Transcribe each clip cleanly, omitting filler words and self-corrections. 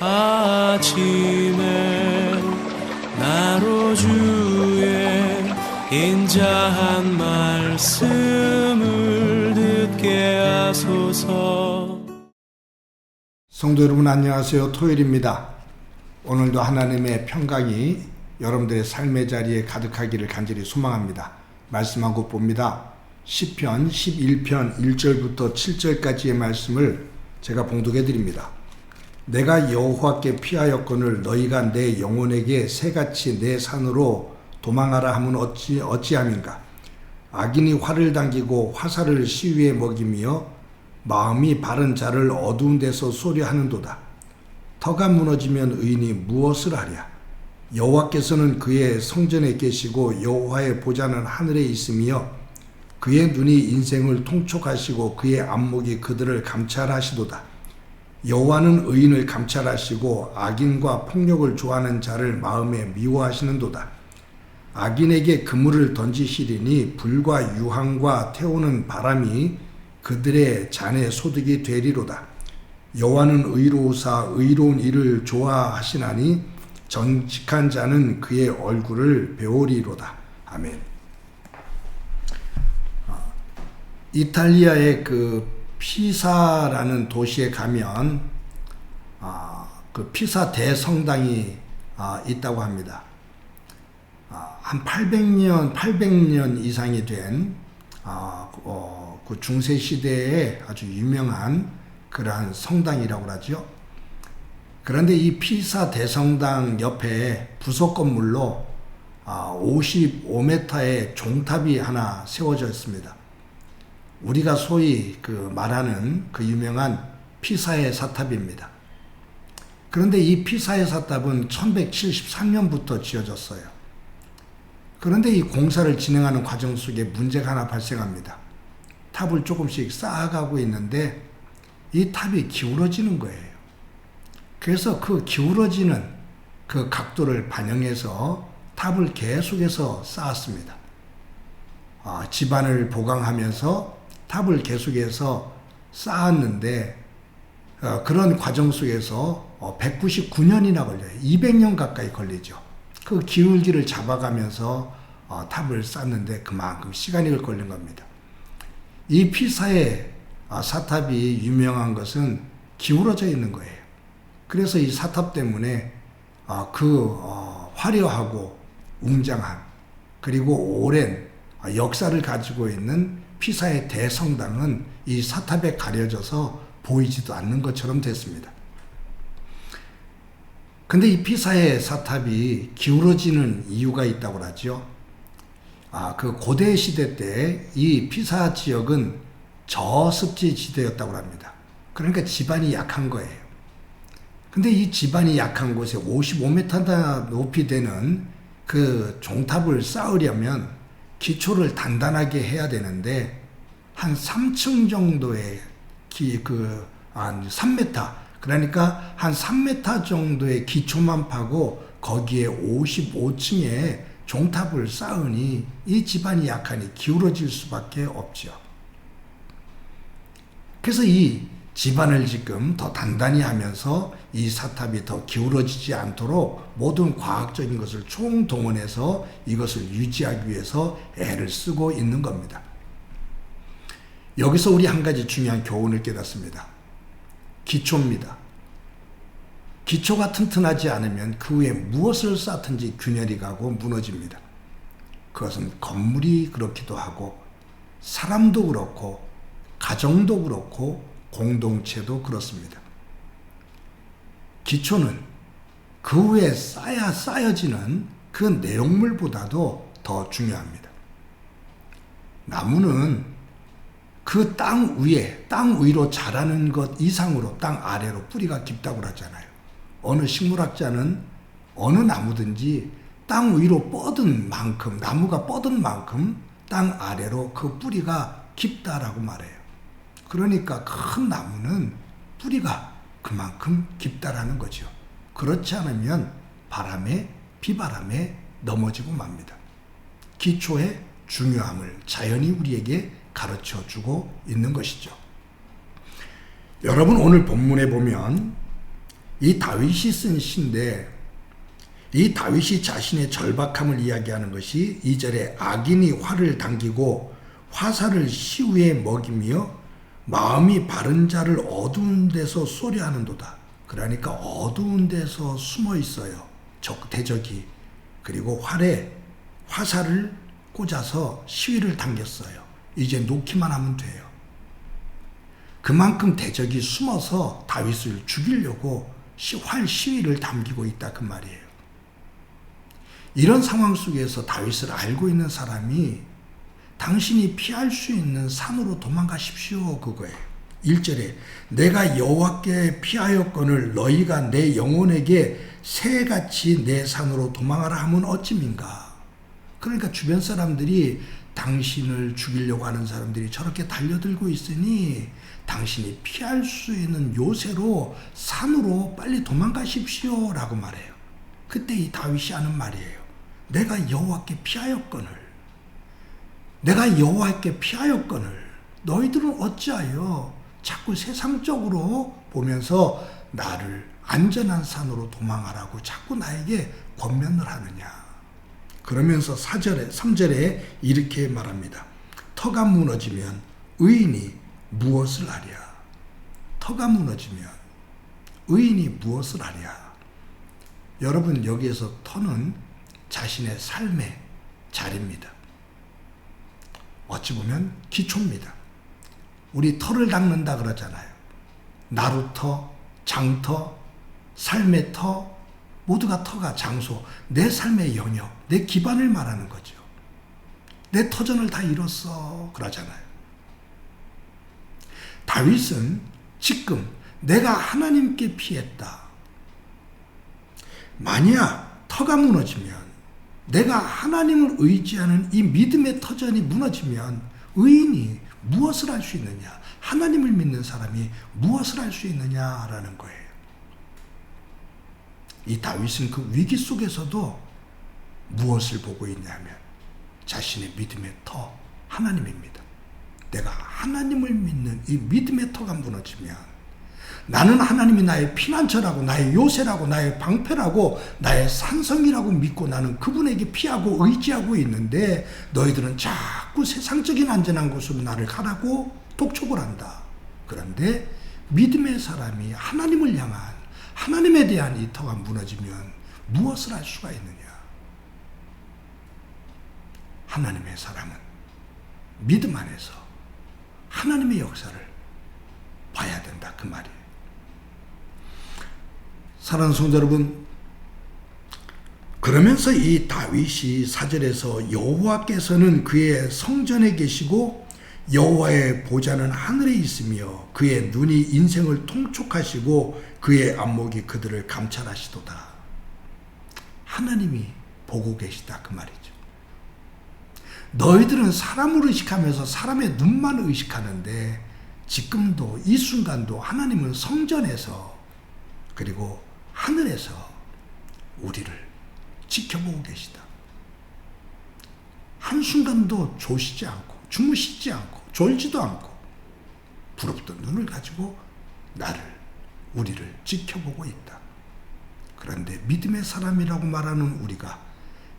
아침에 나로 주의 인자한 말씀을 듣게 하소서. 성도 여러분 안녕하세요. 토요일입니다. 오늘도 하나님의 평강이 여러분들의 삶의 자리에 가득하기를 간절히 소망합니다. 말씀하고 봅니다. 시편 11편 1절부터 7절까지의 말씀을 제가 봉독해 드립니다. 내가 여호와께 피하였거늘 너희가 내 영혼에게 새같이 내 산으로 도망하라 하면 어찌함인가. 악인이 활을 당기고 화살을 시위에 먹이며 마음이 바른 자를 어두운 데서 쏘려하는도다. 터가 무너지면 의인이 무엇을 하랴. 여호와께서는 그의 성전에 계시고 여호와의 보좌는 하늘에 있으며 그의 눈이 인생을 통촉하시고 그의 안목이 그들을 감찰하시도다. 여호와는 의인을 감찰하시고 악인과 폭력을 좋아하는 자를 마음에 미워하시는도다. 악인에게 그물을 던지시리니 불과 유황과 태우는 바람이 그들의 잔에 소득이 되리로다. 여호와는 의로우사 의로운 일을 좋아하시나니 정직한 자는 그의 얼굴을 배우리로다. 아멘. 이탈리아의 그 피사라는 도시에 가면 그 피사 대성당이 있다고 합니다. 한 800년 이상이 된 그 중세 시대에 아주 유명한 그러한 성당이라고 하죠. 그런데 이 피사 대성당 옆에 부속 건물로 55m의 종탑이 하나 세워져 있습니다. 우리가 소위 그 말하는 그 유명한 피사의 사탑입니다. 그런데 이 피사의 사탑은 1173년부터 지어졌어요. 그런데 이 공사를 진행하는 과정 속에 문제가 하나 발생합니다. 탑을 조금씩 쌓아가고 있는데 이 탑이 기울어지는 거예요. 그래서 그 기울어지는 그 각도를 반영해서 탑을 계속해서 쌓았습니다. 지반을 보강하면서 탑을 계속해서 쌓았는데 그런 과정 속에서 199년이나 걸려요. 200년 가까이 걸리죠. 그 기울기를 잡아가면서 탑을 쌓는데 그만큼 시간이 걸린 겁니다. 이 피사의 사탑이 유명한 것은 기울어져 있는 거예요. 그래서 이 사탑 때문에 화려하고 웅장한 그리고 오랜 역사를 가지고 있는 피사의 대성당은 이 사탑에 가려져서 보이지도 않는 것처럼 됐습니다. 근데 이 피사의 사탑이 기울어지는 이유가 있다고 하죠. 그 고대 시대 때 이 피사 지역은 저습지 지대였다고 합니다. 그러니까 지반이 약한 거예요. 근데 이 지반이 약한 곳에 55m 높이 되는 그 종탑을 쌓으려면 기초를 단단하게 해야 되는데 한 3층 정도의 한 3m 그러니까 한 3m 정도의 기초만 파고 거기에 55층의 종탑을 쌓으니 이 지반이 약하니 기울어질 수밖에 없죠. 그래서 이 지반을 지금 더 단단히 하면서 이 사탑이 더 기울어지지 않도록 모든 과학적인 것을 총동원해서 이것을 유지하기 위해서 애를 쓰고 있는 겁니다. 여기서 우리 한 가지 중요한 교훈을 깨닫습니다. 기초입니다. 기초가 튼튼하지 않으면 그 위에 무엇을 쌓든지 균열이 가고 무너집니다. 그것은 건물이 그렇기도 하고 사람도 그렇고 가정도 그렇고 공동체도 그렇습니다. 기초는 그 위에 쌓여지는 그 내용물보다도 더 중요합니다. 나무는 그 땅 위로 자라는 것 이상으로 땅 아래로 뿌리가 깊다고 하잖아요. 어느 식물학자는 어느 나무든지 땅 위로 뻗은 만큼, 나무가 뻗은 만큼 땅 아래로 그 뿌리가 깊다라고 말해요. 그러니까 큰 나무는 뿌리가 그만큼 깊다라는 거죠. 그렇지 않으면 비바람에 넘어지고 맙니다. 기초의 중요함을 자연이 우리에게 가르쳐주고 있는 것이죠. 여러분 오늘 본문에 보면 이 다윗이 쓴 시인데 이 다윗이 자신의 절박함을 이야기하는 것이 2절에 악인이 활을 당기고 화살을 시우에 먹이며 마음이 바른 자를 어두운 데서 쏘려하는도다. 그러니까 어두운 데서 숨어 있어요. 대적이. 그리고 활에 화살을 꽂아서 시위를 당겼어요. 이제 놓기만 하면 돼요. 그만큼 대적이 숨어서 다윗을 죽이려고 활 시위를 당기고 있다 그 말이에요. 이런 상황 속에서 다윗을 알고 있는 사람이 당신이 피할 수 있는 산으로 도망가십시오 그거예요. 1절에 내가 여호와께 피하였거늘 너희가 내 영혼에게 새같이 내 산으로 도망하라 하면 어찌민가. 그러니까 주변 사람들이 당신을 죽이려고 하는 사람들이 저렇게 달려들고 있으니 당신이 피할 수 있는 요새로 산으로 빨리 도망가십시오 라고 말해요. 그때 이 다윗이 하는 말이에요. 내가 여호와께 피하였거늘 내가 여호와께 피하였거늘 너희들은 어찌하여 자꾸 세상적으로 보면서 나를 안전한 산으로 도망하라고 자꾸 나에게 권면을 하느냐. 그러면서 3절에 이렇게 말합니다. 터가 무너지면 의인이 무엇을 하랴. 터가 무너지면 의인이 무엇을 하랴. 여러분 여기에서 터는 자신의 삶의 자리입니다. 어찌 보면 기초입니다. 우리 터를 닦는다 그러잖아요. 나루터, 장터, 삶의 터, 모두가 터가 장소, 내 삶의 영역, 내 기반을 말하는 거죠. 내 터전을 다 잃었어 그러잖아요. 다윗은 지금 내가 하나님께 피했다. 만약 터가 무너지면 내가 하나님을 의지하는 이 믿음의 터전이 무너지면 의인이 무엇을 할 수 있느냐? 하나님을 믿는 사람이 무엇을 할 수 있느냐라는 거예요. 이 다윗은 그 위기 속에서도 무엇을 보고 있냐면 자신의 믿음의 터, 하나님입니다. 내가 하나님을 믿는 이 믿음의 터가 무너지면 나는 하나님이 나의 피난처라고 나의 요새라고 나의 방패라고 나의 산성이라고 믿고 나는 그분에게 피하고 의지하고 있는데 너희들은 자꾸 세상적인 안전한 곳으로 나를 가라고 독촉을 한다. 그런데 믿음의 사람이 하나님을 향한 하나님에 대한 이 터가 무너지면 무엇을 할 수가 있느냐. 하나님의 사람은 믿음 안에서 하나님의 역사를 봐야 된다 그 말이에요. 사랑하는 성도 여러분, 그러면서 이 다윗이 4절에서 여호와께서는 그의 성전에 계시고 여호와의 보좌는 하늘에 있으며 그의 눈이 인생을 통촉하시고 그의 안목이 그들을 감찰하시도다. 하나님이 보고 계시다 그 말이죠. 너희들은 사람을 의식하면서 사람의 눈만 의식하는데 지금도 이 순간도 하나님은 성전에서 그리고 하늘에서 우리를 지켜보고 계시다. 한순간도 조시지 않고 주무시지 않고 졸지도 않고 부릅뜬 눈을 가지고 우리를 지켜보고 있다. 그런데 믿음의 사람이라고 말하는 우리가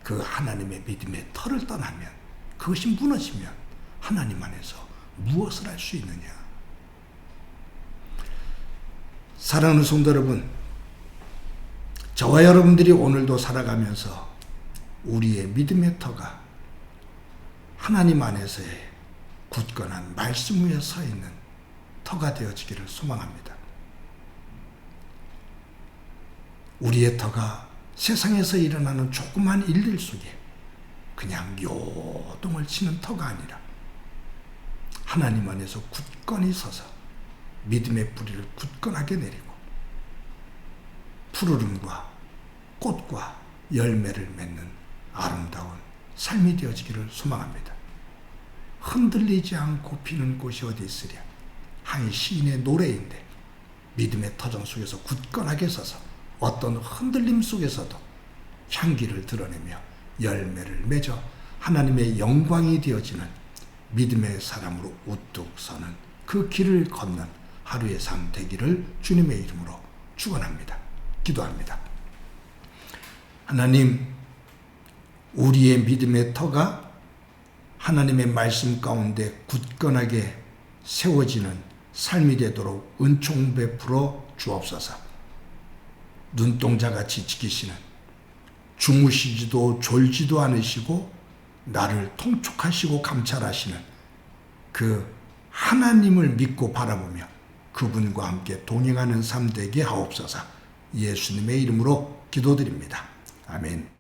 그 하나님의 믿음의 터를 떠나면 그것이 무너지면 하나님 안에서 무엇을 할 수 있느냐. 사랑하는 성도 여러분, 저와 여러분들이 오늘도 살아가면서 우리의 믿음의 터가 하나님 안에서의 굳건한 말씀 위에 서 있는 터가 되어지기를 소망합니다. 우리의 터가 세상에서 일어나는 조그만 일들 속에 그냥 요동을 치는 터가 아니라 하나님 안에서 굳건히 서서 믿음의 뿌리를 굳건하게 내리고 푸르름과 꽃과 열매를 맺는 아름다운 삶이 되어지기를 소망합니다. 흔들리지 않고 피는 꽃이 어디 있으랴. 한 시인의 노래인데 믿음의 터전 속에서 굳건하게 서서 어떤 흔들림 속에서도 향기를 드러내며 열매를 맺어 하나님의 영광이 되어지는 믿음의 사람으로 우뚝 서는 그 길을 걷는 하루의 삶 되기를 주님의 이름으로 축원합니다. 기도합니다. 하나님, 우리의 믿음의 터가 하나님의 말씀 가운데 굳건하게 세워지는 삶이 되도록 은총 베풀어 주옵소서. 눈동자같이 지키시는, 주무시지도 졸지도 않으시고 나를 통촉하시고 감찰하시는 그 하나님을 믿고 바라보며 그분과 함께 동행하는 삶 되게 하옵소서. 예수님의 이름으로 기도드립니다. 아멘.